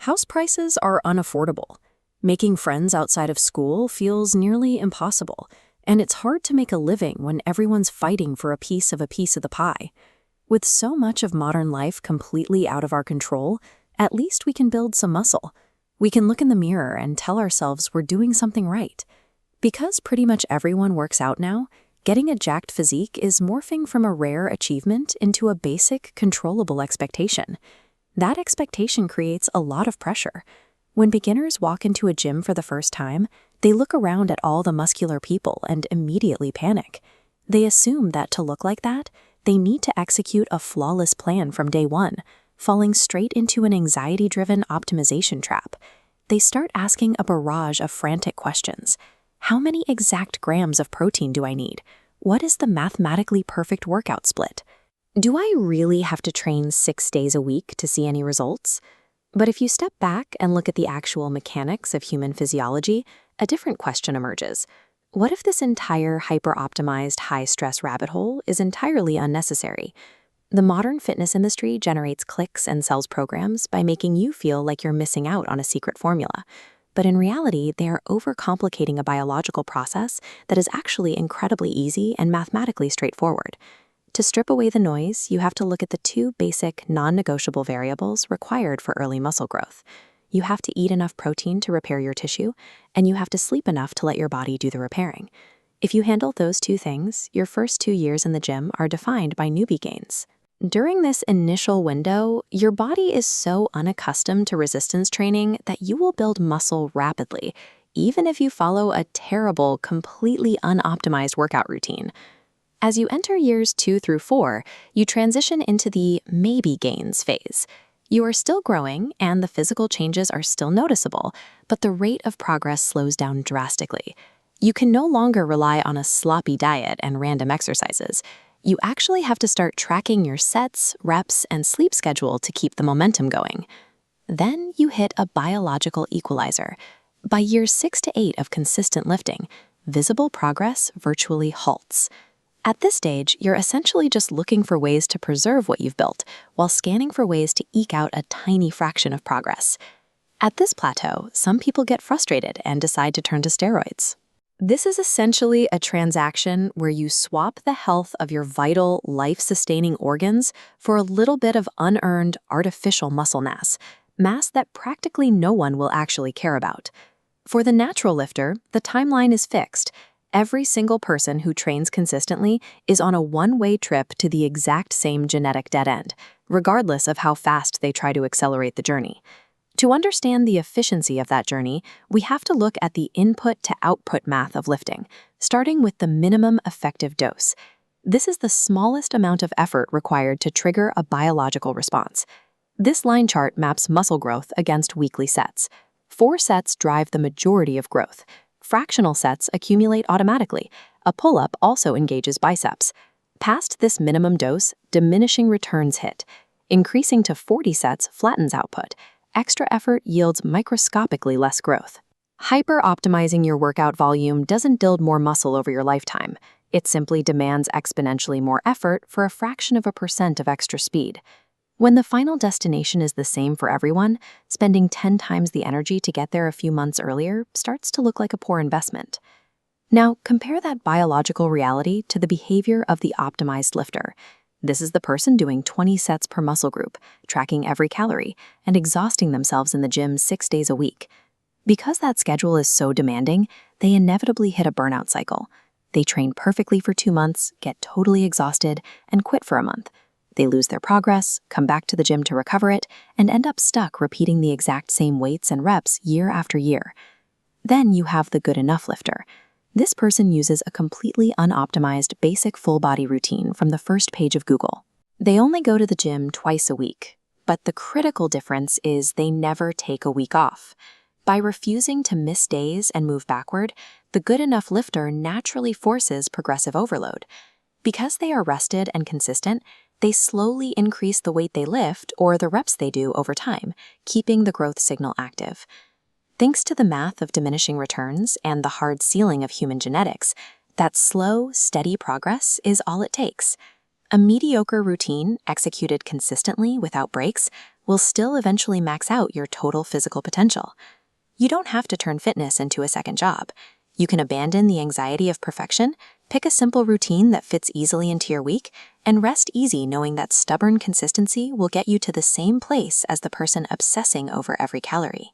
House prices are unaffordable. Making friends outside of school feels nearly impossible, and it's hard to make a living when everyone's fighting for a piece of the pie. With so much of modern life completely out of our control, at least we can build some muscle. We can look in the mirror and tell ourselves we're doing something right. Because pretty much everyone works out now, getting a jacked physique is morphing from a rare achievement into a basic, controllable expectation. That expectation creates a lot of pressure. When beginners walk into a gym for the first time, they look around at all the muscular people and immediately panic. They assume that to look like that, they need to execute a flawless plan from day one, falling straight into an anxiety-driven optimization trap. They start asking a barrage of frantic questions. How many exact grams of protein do I need? What is the mathematically perfect workout split? Do I really have to train 6 days a week to see any results? But if you step back and look at the actual mechanics of human physiology, a different question emerges. What if this entire hyper-optimized high-stress rabbit hole is entirely unnecessary? The modern fitness industry generates clicks and sells programs by making you feel like you're missing out on a secret formula. But in reality, they are overcomplicating a biological process that is actually incredibly easy and mathematically straightforward. To strip away the noise, you have to look at the two basic, non-negotiable variables required for early muscle growth. You have to eat enough protein to repair your tissue, and you have to sleep enough to let your body do the repairing. If you handle those two things, your first 2 years in the gym are defined by newbie gains. During this initial window, your body is so unaccustomed to resistance training that you will build muscle rapidly, even if you follow a terrible, completely unoptimized workout routine. As you enter years 2 through 4, you transition into the maybe gains phase. You are still growing and the physical changes are still noticeable, but the rate of progress slows down drastically. You can no longer rely on a sloppy diet and random exercises. You actually have to start tracking your sets, reps, and sleep schedule to keep the momentum going. Then you hit a biological equalizer. By years 6 to 8 of consistent lifting, visible progress virtually halts. At this stage, you're essentially just looking for ways to preserve what you've built, while scanning for ways to eke out a tiny fraction of progress. At this plateau, some people get frustrated and decide to turn to steroids. This is essentially a transaction where you swap the health of your vital, life-sustaining organs for a little bit of unearned, artificial muscle mass that practically no one will actually care about. For the natural lifter, the timeline is fixed. Every single person who trains consistently is on a one-way trip to the exact same genetic dead end, regardless of how fast they try to accelerate the journey. To understand the efficiency of that journey, we have to look at the input-to-output math of lifting, starting with the minimum effective dose. This is the smallest amount of effort required to trigger a biological response. This line chart maps muscle growth against weekly sets. 4 sets drive the majority of growth. Fractional sets accumulate automatically. A pull-up also engages biceps. Past this minimum dose, diminishing returns hit. Increasing to 40 sets flattens output. Extra effort yields microscopically less growth. Hyper-optimizing your workout volume doesn't build more muscle over your lifetime. It simply demands exponentially more effort for a fraction of a % of extra speed. When the final destination is the same for everyone, spending 10 times the energy to get there a few months earlier starts to look like a poor investment. Now, compare that biological reality to the behavior of the optimized lifter. This is the person doing 20 sets per muscle group, tracking every calorie, and exhausting themselves in the gym 6 days a week. Because that schedule is so demanding, they inevitably hit a burnout cycle. They train perfectly for 2 months, get totally exhausted, and quit for a month. They lose their progress, come back to the gym to recover it, and end up stuck repeating the exact same weights and reps year after year. Then you have the good enough lifter. This person uses a completely unoptimized basic full-body routine from the first page of Google. They only go to the gym twice a week, but the critical difference is they never take a week off. By refusing to miss days and move backward, the good enough lifter naturally forces progressive overload. Because they are rested and consistent, they slowly increase the weight they lift or the reps they do over time, keeping the growth signal active. Thanks to the math of diminishing returns and the hard ceiling of human genetics, that slow, steady progress is all it takes. A mediocre routine executed consistently without breaks will still eventually max out your total physical potential. You don't have to turn fitness into a second job. You can abandon the anxiety of perfection, pick a simple routine that fits easily into your week, and rest easy knowing that stubborn consistency will get you to the same place as the person obsessing over every calorie.